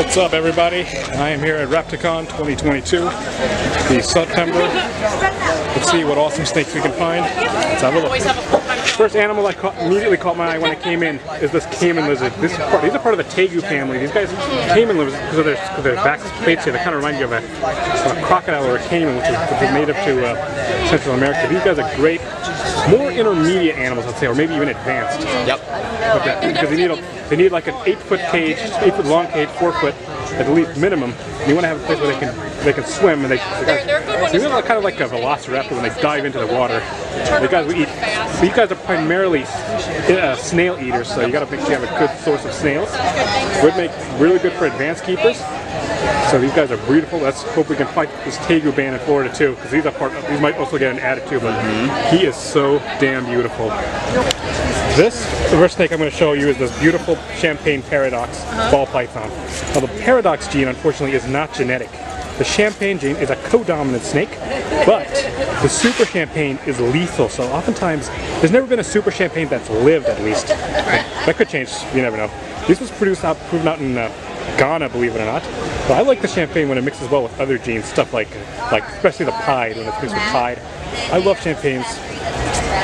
What's up, everybody? I am here at Repticon 2022, the September. Let's see what awesome snakes we can find. Let's have a look. First animal that immediately caught my eye when I came in is this Cayman Lizard. These are part of the Tego family. These guys, Cayman Lizards, because of their back plates here, they kind of remind you of a crocodile or a cayman, which is native to Central America. These guys are great, more intermediate animals, I'd say, or maybe even advanced. Yep. Because they need like an 8-foot cage, 8-foot long cage, 4-foot at least minimum. You want to have a place where they can swim, and they're kind of like a velociraptor when they dive into the water. The guys we eat. These guys are primarily snail eaters, so you got to make sure you have a good source of snails. Would make really good for advanced keepers. So these guys are beautiful. Let's hope we can fight this Tego band in Florida too, because these might also get an attitude, but he is so damn beautiful. The first snake I'm going to show you is this beautiful champagne paradox ball python. Now the paradox gene, unfortunately, is not genetic. The champagne gene is a co-dominant snake, but the super champagne is lethal. So oftentimes, there's never been a super champagne that's lived, at least. That could change. You never know. This was proven out in Ghana, believe it or not. But I like the champagne when it mixes well with other genes, stuff like especially the pied, when it's mixed with pied. I love champagnes.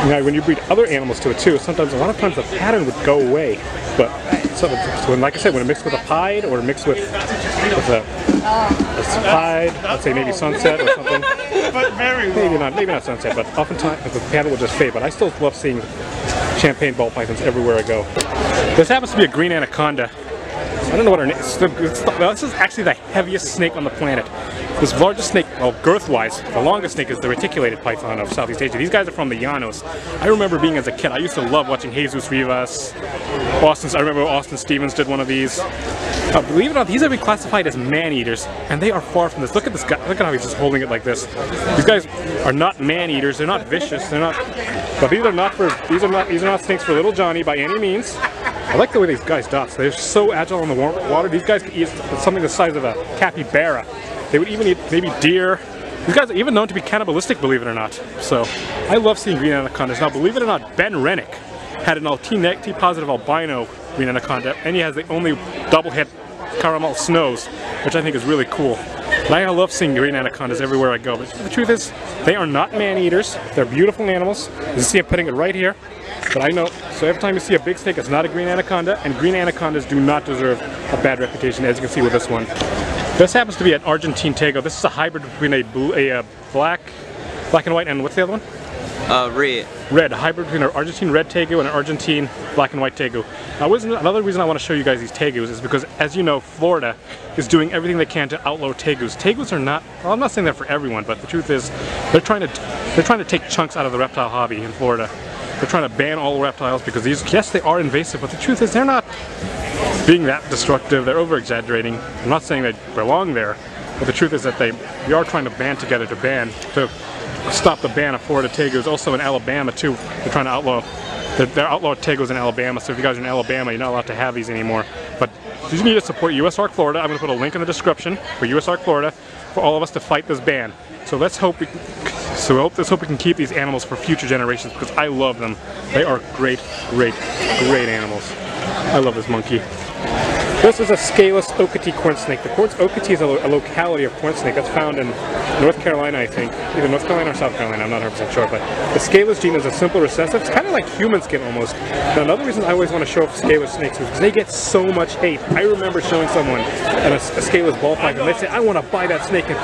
Now, when you breed other animals to it too, sometimes a lot of times the pattern would go away. But so when, like I said, when it mixed with a pied or mixed with a pied, let's say maybe sunset or something. But maybe not sunset, but oftentimes the pattern will just fade. But I still love seeing champagne ball pythons everywhere I go. This happens to be a green anaconda. I don't know what her name is. This is actually the heaviest snake on the planet. This largest snake, well, girth-wise, the longest snake is the reticulated python of Southeast Asia. These guys are from the Llanos. I remember being as a kid, I used to love watching Jesus Rivas, I remember Austin Stevens did one of these. Believe it or not, these have been classified as man-eaters, and they are far from this. Look at this guy, look at how he's just holding it like this. These guys are not man-eaters, they're not vicious, they're not, but these are not snakes for little Johnny by any means. I like the way these guys dodge. They're so agile in the water. These guys could eat something the size of a capybara. They would even eat maybe deer. These guys are even known to be cannibalistic, believe it or not. So I love seeing green anacondas. Now, believe it or not, Ben Rennick had an T-positive albino green anaconda, and he has the only double-hit caramel snows, which I think is really cool. And I love seeing green anacondas everywhere I go. But the truth is, they are not man-eaters. They're beautiful animals. You see I'm putting it right here. But I know, so every time you see a big snake, it's not a green anaconda, and green anacondas do not deserve a bad reputation, as you can see with this one. This happens to be an Argentine Tego. This is a hybrid between a black and white, and what's the other one? Red. Red, a hybrid between an Argentine red Tego and an Argentine black and white Tego. Now, another reason I want to show you guys these Tegos is because, as you know, Florida is doing everything they can to outlaw Tegos. Tegos are not, well, I'm not saying that for everyone, but the truth is, they're trying to take chunks out of the reptile hobby in Florida. They're trying to ban all reptiles because these, yes, they are invasive, but the truth is they're not being that destructive. They're over-exaggerating. I'm not saying they belong there, but the truth is that we are trying to band together to stop the ban of Florida Tegos. Also in Alabama too, they're trying to outlaw. They're outlawed Tegos in Alabama. So if you guys are in Alabama, you're not allowed to have these anymore. But you need to support USARK Florida. I'm going to put a link in the description for USARK Florida for all of us to fight this ban. So let's hope we can keep these animals for future generations, because I love them. They are great, great, great animals. I love this monkey. This is a scaleless okate corn snake. The okate is a locality of corn snake that's found in North Carolina, I think. Either North Carolina or South Carolina, I'm not 100% sure. But the scaleless gene is a simple recessive. It's kind of like human skin almost. Now, another reason I always want to show off scaleless snakes is because they get so much hate. I remember showing someone a scaleless ball python. They say, I want to buy that snake and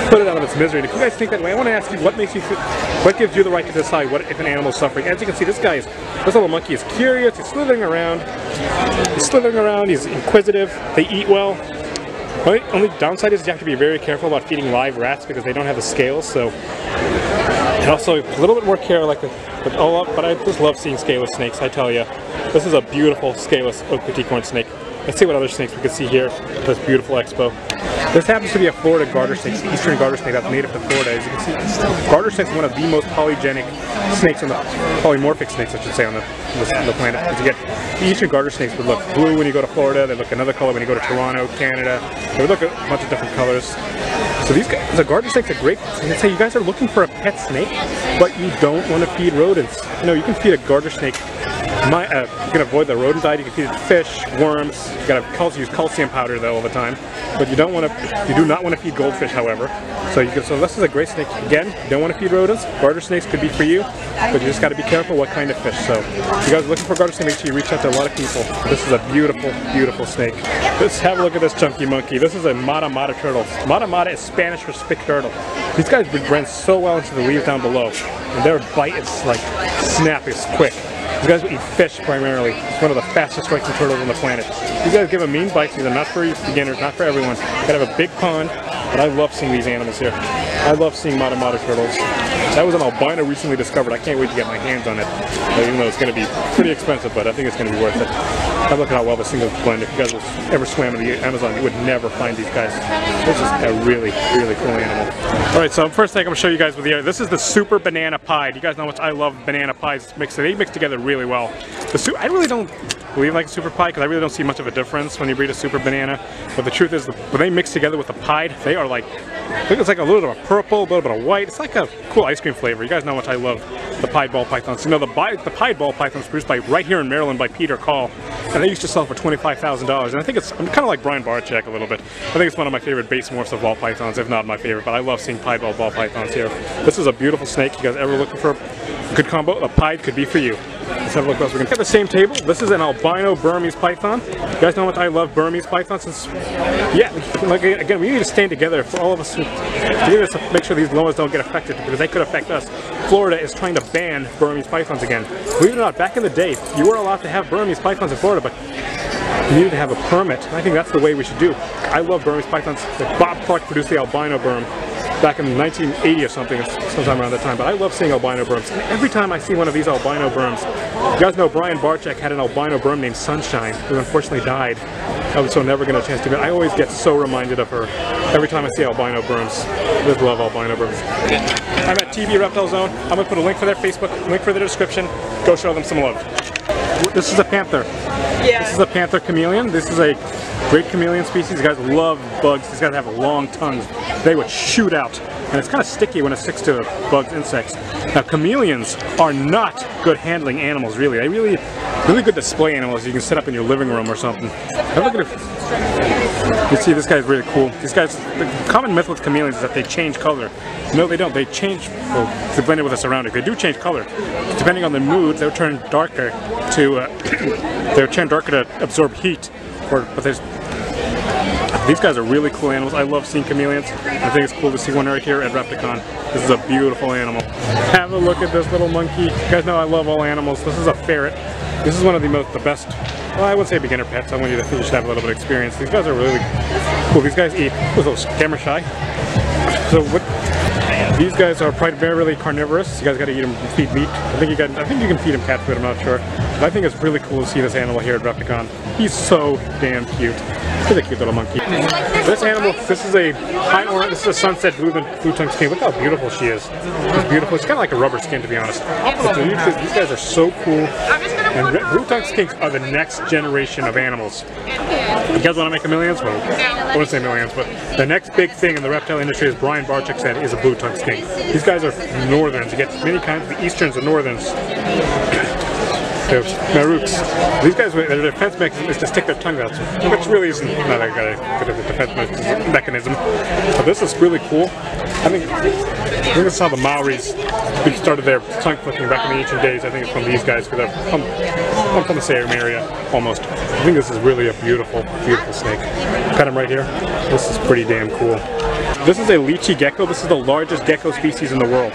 put it out of its misery. And if you guys think that way, I want to ask you, what gives you the right to decide if an animal is suffering? As you can see, this little monkey is curious. He's slithering around. He's inquisitive. They eat well. Only downside is you have to be very careful about feeding live rats because they don't have the scales. So, and also a little bit more care, but I just love seeing scaleless snakes. I tell you, this is a beautiful scaleless okate corn snake. Let's see what other snakes we can see here at this beautiful expo. This happens to be a Florida garter snake, eastern garter snake that's native to Florida. As you can see, garter snakes are one of the most polymorphic snakes, I should say, on the planet. Because you get the eastern garter snakes would look blue when you go to Florida. They look another color when you go to Toronto, Canada. They would look a bunch of different colors. So these guys, the garter snake's a great. Let's say you guys are looking for a pet snake, but you don't want to feed rodents. You know, you can feed a garter snake You can avoid the rodent diet. You can feed it fish, worms. You gotta use calcium powder though all the time. But you do not want to feed goldfish, however. So this is a great snake. Again, you don't want to feed rodents. Garter snakes could be for you, but you just got to be careful what kind of fish. So if you guys are looking for garter snake, make sure you reach out to a lot of people. This is a beautiful, beautiful snake. Let's have a look at this chunky monkey. This is a Matamata turtle. Matamata is Spanish for spick turtle. These guys blend so well into the leaves down below, and their bite is like snap, is quick. These guys will eat fish primarily. It's one of the fastest striking turtles on the planet. These guys give a mean bite, these are not for beginners, not for everyone. You gotta have a big pond, but I love seeing these animals here. I love seeing Matamata turtles. That was an albino recently discovered. I can't wait to get my hands on it. Even though it's going to be pretty expensive, but I think it's going to be worth it. I look at how well this thing is blended. If you guys ever swam in the Amazon, you would never find these guys. This is a really, really cool animal. Alright, so first thing I'm going to show you guys with the this is the super banana pied. You guys know how much I love banana pies. They mix together really well. I really don't believe like a super pie because I really don't see much of a difference when you breed a super banana. But the truth is, when they mix together with the pied, they are like, I think it's like a little bit of purple, a little bit of white. It's like a cool ice cream flavor. You guys know how much I love the pied ball pythons. You know, the pied ball python is produced right here in Maryland by Peter Call, and they used to sell for $25,000. And I think I'm kind of like Brian Barczyk a little bit. I think it's one of my favorite base morphs of ball pythons, if not my favorite. But I love seeing pied ball pythons here. This is a beautiful snake. You guys ever looking for a good combo? A pied could be for you. Let's have a look what else we can. At the same table, this is an albino Burmese python. You guys know how much I love Burmese pythons? Like, again, we need to stand together for all of us to make sure these loas don't get affected, because they could affect us. Florida is trying to ban Burmese pythons again. Believe it or not, back in the day, you were allowed to have Burmese pythons in Florida, but you needed to have a permit. And I think that's the way we should do. I love Burmese pythons. Bob Clark produced the albino Burm back in 1980 or something, sometime around that time, but I love seeing albino Burms. And every time I see one of these albino Burms, you guys know Brian Barczyk had an albino Burm named Sunshine, who unfortunately died. I was so never get a chance to meet. I always get so reminded of her every time I see albino Burms. I just love albino Burms. I'm at TV Reptile Zone. I'm going to put a link for their Facebook, link for their description. Go show them some love. This is a panther. Yeah. This is a Panther Chameleon. This is a great chameleon species. These guys love bugs. These guys have long tongues. They would shoot out. And it's kind of sticky when it sticks to bugs, insects. Now, chameleons are not good handling animals, really. They're really good display animals you can set up in your living room or something. Now look at it. You see, this guy's really cool. These guys, the common myth with chameleons is that they change color. No, they don't. They change, well, to blend in with the surroundings. They do change color. Depending on the mood, they'll turn darker to absorb heat. But these guys are really cool animals. I love seeing chameleons. I think it's cool to see one right here at Repticon. This is a beautiful animal. Have a look at this little monkey. You guys know I love all animals. This is a ferret. This is one of the best, well, I wouldn't say beginner pets. I want you to think you should have a little bit of experience. These guys are really cool. These guys eat, a little camera shy. So these guys are primarily carnivorous. You guys got to eat them, feed meat. I think you can feed them cat food. I'm not sure. But I think it's really cool to see this animal here at Repticon. He's so damn cute. He's a cute little monkey. This animal, this is a sunset blue-tongued skink. Look how beautiful she is. She's beautiful. It's kind of like a rubber skin, to be honest. But these guys are so cool. And blue-tongued skinks are the next generation of animals. You guys want to make millions? Well, I wouldn't say millions, but the next big thing in the reptile industry, as Brian Barczyk said, is a blue-tongued skink. These guys are northerns. You get many kinds of the easterns and northerns. They're Maruks. These guys, their defense mechanism is to stick their tongue out, which really isn't not a good defense mechanism. But this is really cool. I think this is how the Maoris started their tongue flicking back in the ancient days. I think it's from these guys, because they're from the same area, almost. I think this is really a beautiful, beautiful snake. Cut him right here. This is pretty damn cool. This is a lychee gecko. This is the largest gecko species in the world.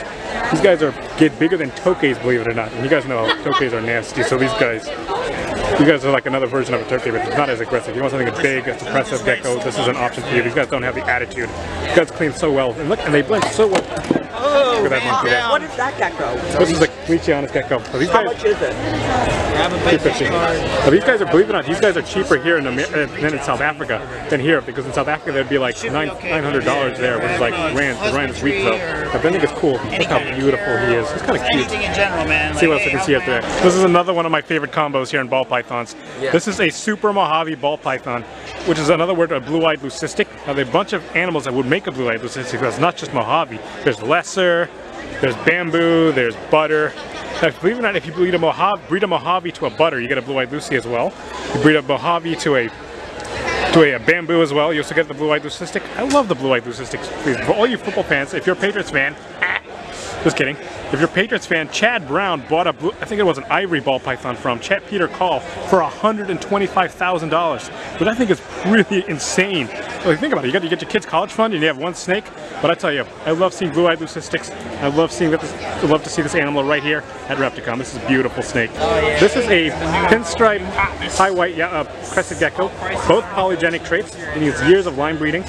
These guys get bigger than tokays, believe it or not. And you guys know how tokays are nasty, so you guys are like another version of a turkey, but it's not as aggressive. If you want something big, a suppressive gecko, this is an option for you. These guys don't have the attitude. These guys clean so well, and look, and they blend so well. Look at that monkey there. What is that gecko? This is a lychee gecko. So these guys, how much is it? $2.50. These guys are, believe it or not, these guys are cheaper here than in South Africa than here, because in South Africa they'd be like $900 there, which is like the rand is weak though. But I think it's cool. Look how beautiful he is. He's kind of cute. See what else I can see up there. This is another one of my favorite combos here in ball pythons. Yeah. This is a super Mojave ball python, which is another word, a blue-eyed leucistic. Now, there are a bunch of animals that would make a blue-eyed leucistic. That's not just Mojave. There's lesser. there's bamboo, there's butter. Now, believe it or not, if you breed a Mojave to a butter, you get a blue-eyed Lucy as well. You breed a Mojave to a bamboo as well, you also get the blue-eyed leucistic. I love the blue-eyed leucistics. Please, for all you football fans, if you're a Patriots fan, just kidding. If you're a Patriots fan, Chad Brown bought a blue, I think it was an ivory ball python from Chet Peter Call for $125,000, which I think is really insane. Like, think about it, you get your kids' college fund and you have one snake, but I tell you, I love seeing blue-eyed leucistics. I love to see this animal right here at Repticon. This is a beautiful snake. This is a pinstripe high white crested gecko, both polygenic traits. It needs years of line breeding.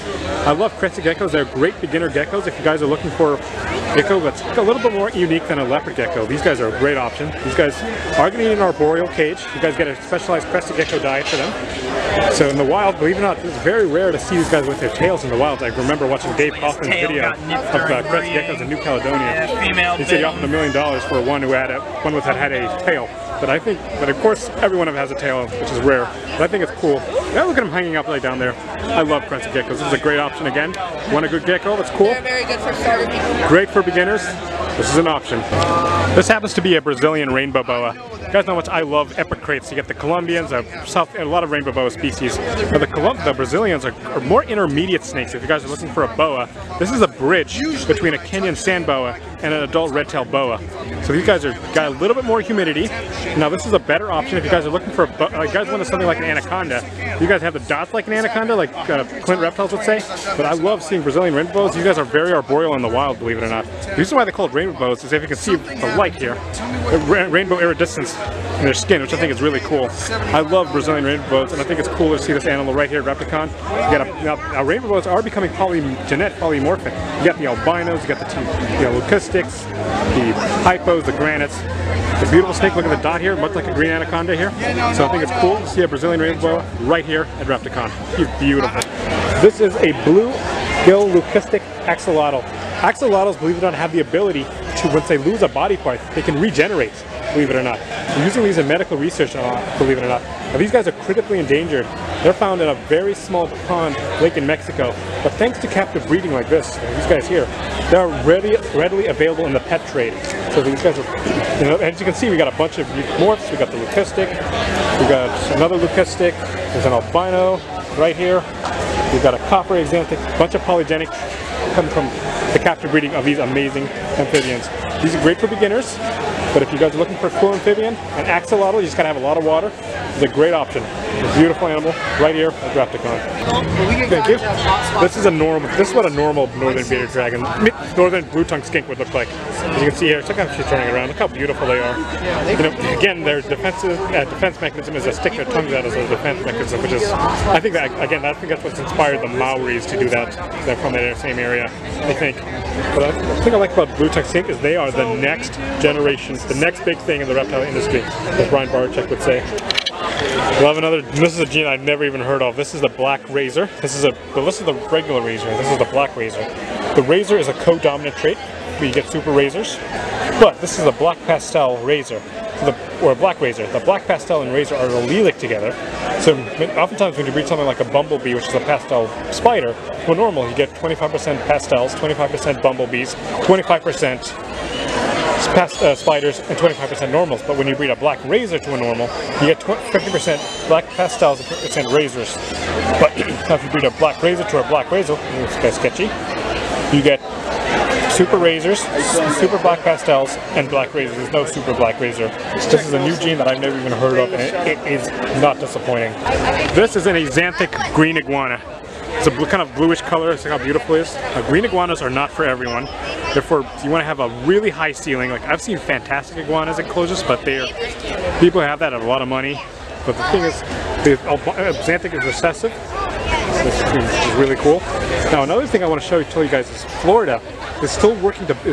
I love crested geckos. They're great beginner geckos if you guys are looking for a gecko that's a little bit more unique than a leopard gecko. These guys are a great option. These guys are going to need an arboreal cage. You guys get a specialized crested gecko diet for them. So in the wild, believe it or not, it's very rare to see these guys with their tails in the wild. I remember watching Dave Kaufman's video of crested geckos in New Caledonia. He said he offered $1 million for one who had had a tail. But of course, everyone has a tail, which is rare. But I think it's cool. Yeah, look at him hanging up right down there. I love crested geckos. This is a great option again. Want a good gecko? That's cool. They're very good for starter people. Great for beginners. This is an option. This happens to be a Brazilian Rainbow Boa. You guys know how much I love epicrates. You get the Colombians, a lot of Rainbow Boa species. But the Brazilians are more intermediate snakes. If you guys are looking for a boa, this is a bridge between a Kenyan sand boa and an adult red-tailed boa. So these guys got a little bit more humidity. Now this is a better option if you guys are looking for you guys want something like an anaconda. You guys have the dots like an anaconda, like Clint Reptiles would say. But I love seeing Brazilian rainbow boas. These guys are very arboreal in the wild, believe it or not. The reason why they call it rainbow boas is if you can see the light here, rainbow iridescence in their skin, which I think is really cool. I love Brazilian rainbow boas, and I think it's cool to see this animal right here at Repticon. Now rainbow boas are becoming polymorphic. You got the albinos, you got the leucistics, the hypos, the granites. It's a beautiful snake. Look at the dot here, much like a green anaconda here. So I think it's cool to see a Brazilian rainbow boa right here at Repticon. He's beautiful. This is a blue-gill leucistic axolotl. Axolotls, believe it or not, have the ability to, once they lose a body part, they can regenerate, believe it or not. We're using these in medical research, believe it or not. Now, these guys are critically endangered. They're found in a very small pond lake in Mexico. But thanks to captive breeding like this, these guys here, they're readily available in the pet trade. So these guys are, as you can see, we got a bunch of morphs. We got the leucistic, we got another leucistic, there's an albino right here. We've got a copper axanthic, a bunch of polygenic coming from the captive breeding of these amazing amphibians. These are great for beginners, but if you guys are looking for a cool amphibian, an axolotl, you just gotta have a lot of water. It's a great option. It's a beautiful animal right here at Repticon. Thank you. This is what a normal northern bearded dragon, northern blue-tongued skink would look like. As you can see here, look how she's turning around. Look how beautiful they are. Again, their defense mechanism is to stick their tongues out as a defense mechanism, which is, I think that's what's inspired the Maoris to do that. They're from that same area, I think. But the thing I like about blue-tongued skink is they are the next generation, the next big thing in the reptile industry, as Brian Barczyk would say. This is a gene I've never even heard of. This is the black razor. This is the regular razor. This is the black razor. The razor is a co-dominant trait, where you get super razors. But this is a black pastel razor, or a black razor. The black pastel and razor are allelic together. So oftentimes when you breed something like a bumblebee, which is a pastel spider, to a normal, you get 25% pastels, 25% bumblebees, 25% spiders, and 25% normals. But when you breed a black razor to a normal, you get 50% black pastels and 50% razors. But if you breed a black razor to a black razor, this guy's sketchy, you get super razors, super black pastels, and black razors. There's no super black razor. This is a new gene that I've never even heard of, and it is not disappointing. This is an axanthic green iguana. It's a kind of bluish color. See how beautiful it is? Green iguanas are not for everyone. Therefore, you want to have a really high ceiling. Like, I've seen fantastic iguanas at closures, but people have that at a lot of money. But the thing is, the axanthic is recessive, which is really cool. Now, another thing I want to tell you guys is Florida is still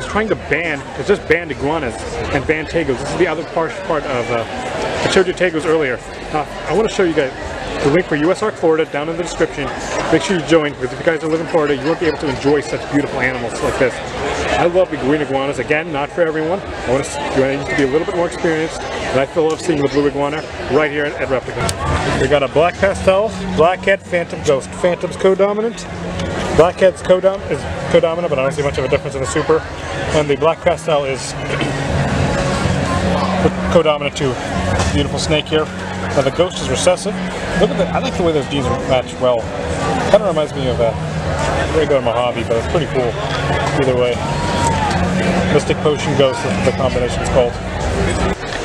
trying to ban, it's just banned iguanas and banned tegos. This is the other part of, I showed you tegos earlier. Now, I want to show you guys the link for USARK Florida down in the description. Make sure you join, because if you guys live in Florida, you won't be able to enjoy such beautiful animals like this. I love the green iguanas. Again, not for everyone. You need to be a little bit more experienced, and I still love seeing the blue iguana right here at Repticon. We got a black pastel, blackhead, phantom ghost. Phantom's co-dominant. Blackhead's codominant, but I don't see much of a difference in the super. And the black pastel is codominant to beautiful snake here. Now the ghost is recessive. Look at that! I like the way those genes match well. Kind of reminds me of a regular Mojave, but it's pretty cool. Either way, Mystic Potion Ghost is the combination it's called.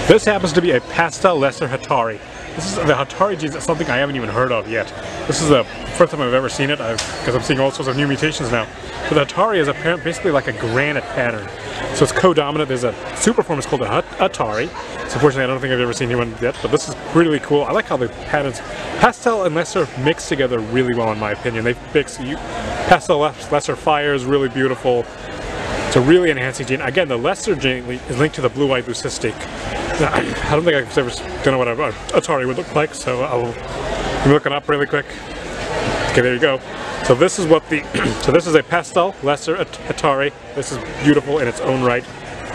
This happens to be a pastel lesser Hatari. This is the Hatari genes. Is something I haven't even heard of yet. This is the first time I've ever seen it because I'm seeing all sorts of new mutations now. So the Hatari is apparently basically like a granite pattern. So it's codominant. There's a super form. It's called the Atari. So unfortunately, I don't think I've ever seen one yet. But this is really cool. I like how the patterns, pastel and lesser, mix together really well in my opinion. They mix pastel lesser fire is really beautiful. It's a really enhancing gene. Again, the lesser gene is linked to the blue-eyed leucistic. Now, I don't think I've ever done what an Atari would look like, so I'm looking up really quick. Okay, there you go. So this is what the so this is a pastel lesser Atari. This is beautiful in its own right.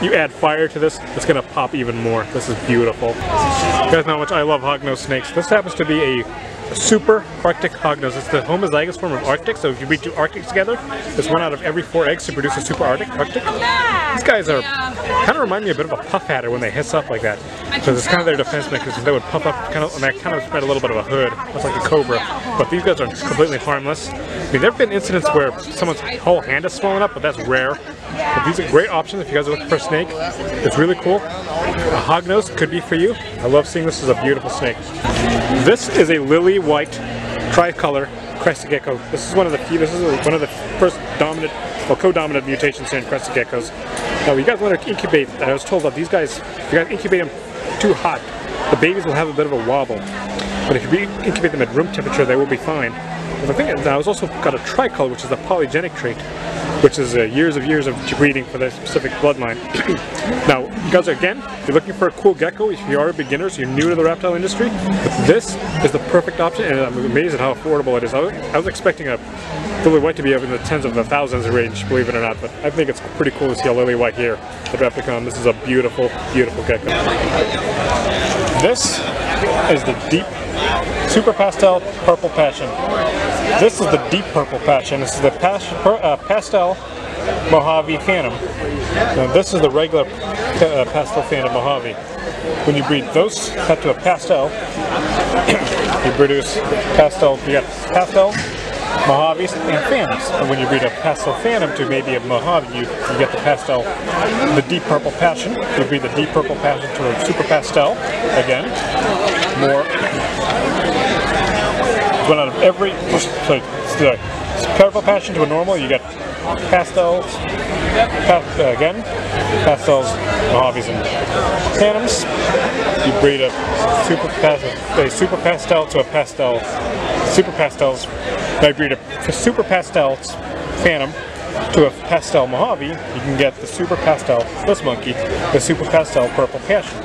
You add fire to this, it's gonna pop even more. This is beautiful. You guys know how much I love hognose snakes. This happens to be a super Arctic hognose. It's the homozygous form of Arctic, so if you breed two Arctics together, it's 1 out of every 4 eggs to produce a super Arctic. These guys are kind of remind me a bit of a puff adder when they hiss up like that. So it's kind of their defense mechanism. They would puff up, and they kind of spread a little bit of a hood, much like a cobra. But these guys are completely harmless. I mean, there have been incidents where someone's whole hand has swollen up, but that's rare. But these are great options if you guys are looking for a snake. It's really cool. A hognose could be for you. I love seeing this as a beautiful snake. This is a lily white tricolor crested gecko. This is one of the first dominant, well, co-dominant mutations here in crested geckos. Now, you guys want to incubate. I was told that these guys, if you guys incubate them too hot, the babies will have a bit of a wobble. But if you incubate them at room temperature, they will be fine. But the thing is, now, it's also got a tricolor, which is a polygenic trait, which is years of breeding for that specific bloodline. Now, you guys, again, if you're looking for a cool gecko, if you are beginners, you're new to the reptile industry, this is the perfect option, and I'm amazed at how affordable it is. I was expecting a lily white to be up in the tens of the thousands range, believe it or not, but I think it's pretty cool to see a lily white here at Repticon. This is a beautiful, beautiful gecko. This is the deep super pastel purple passion. This is the deep purple passion. This is the pastel Mojave phantom. Now this is the regular pastel phantom Mojave. When you breed those set to a pastel, you produce pastel. You get pastel Mojaves and phantoms. And when you breed a pastel phantom to maybe a Mojave, you get the pastel, the deep purple passion. You breed the deep purple passion to a super pastel. Again, more. One out of every, sorry, purple passion to a normal, you get pastels, again, pastels, Mojaves, and phantoms. You breed a super pastel to a pastel, super pastels. Now you breed a super pastel phantom to a pastel Mojave, you can get the super pastel, this monkey, the super pastel purple passion.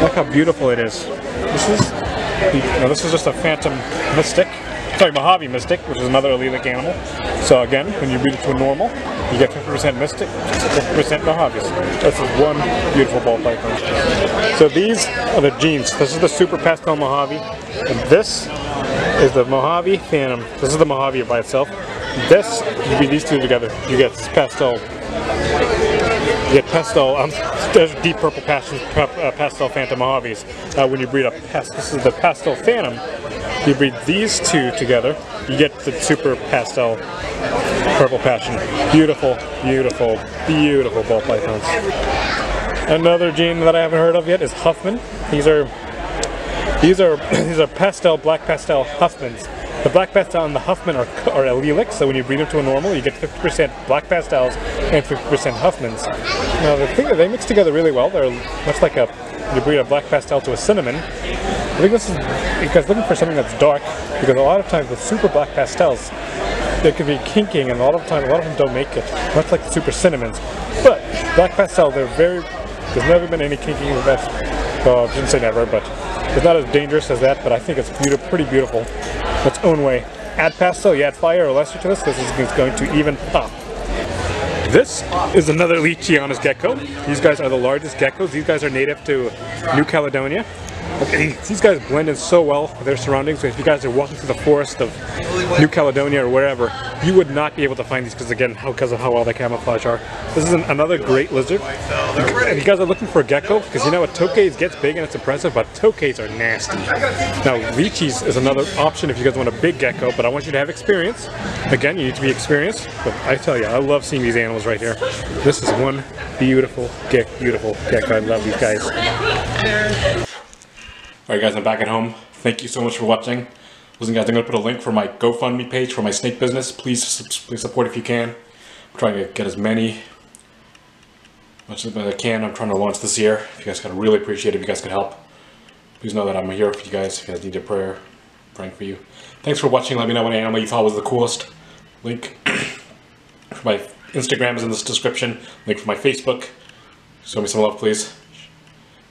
Look how beautiful it is. This is just a phantom mystic. Sorry, Mojave mystic, which is another allelic animal. So again, when you breed it to a normal, you get 50% mystic, 50% Mojaves. This is one beautiful ball python. So these are the genes. This is the super pastel Mojave, and this is the Mojave phantom. This is the Mojave by itself. This, you breed these two together, you get pastel. You get pastel, deep purple pastel phantom Mojaves. When you breed this is the pastel phantom. You breed these two together, you get the super pastel purple passion. Beautiful, beautiful, beautiful ball pythons. Another gene that I haven't heard of yet is Huffman. These are pastel, black pastel Huffmans. The black pastel and the Huffman are allelic, so when you breed them to a normal, you get 50% black pastels and 50% Huffmans. Now the thing is, they mix together really well. They're much like you breed a black pastel to a cinnamon. I think this is, you guys looking for something that's dark, because a lot of times with super black pastels, they can be kinking, and a lot of them don't make it. Much like the super cinnamons. But black pastel, there's never been any kinking with that. Well, I shouldn't say never, but it's not as dangerous as that. But I think it's pretty beautiful in its own way. Add pastel, you add fire or lesser to this is going to even pop. This is another lychee gecko. These guys are the largest geckos. These guys are native to New Caledonia. Okay, these guys blend in so well with their surroundings. So if you guys are walking through the forest of New Caledonia or wherever, you would not be able to find these because of how well they camouflage are. This is another great lizard. And you guys are looking for a gecko, because you know what, tokays gets big and it's impressive, but tokays are nasty. Now, lychees is another option if you guys want a big gecko, but I want you to have experience. Again, you need to be experienced, but I tell you, I love seeing these animals right here. This is one beautiful gecko. I love these guys. Alright guys, I'm back at home. Thank you so much for watching. Listen guys, I'm going to put a link for my GoFundMe page for my snake business. Please support if you can. I'm trying to get as much as I can. I'm trying to launch this year. If you guys could, really appreciate it if you guys could help. Please know that I'm here for you guys. If you guys need a prayer, I'm praying for you. Thanks for watching. Let me know what animal you thought was the coolest. Link for my Instagram is in this description. Link for my Facebook. Show me some love, please.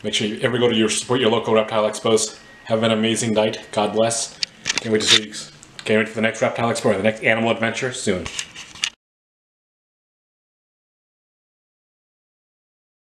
Make sure you ever go to support your local reptile expos. Have an amazing night. God bless. Can't wait to see you. Can't wait for the next reptile expo or the next animal adventure soon.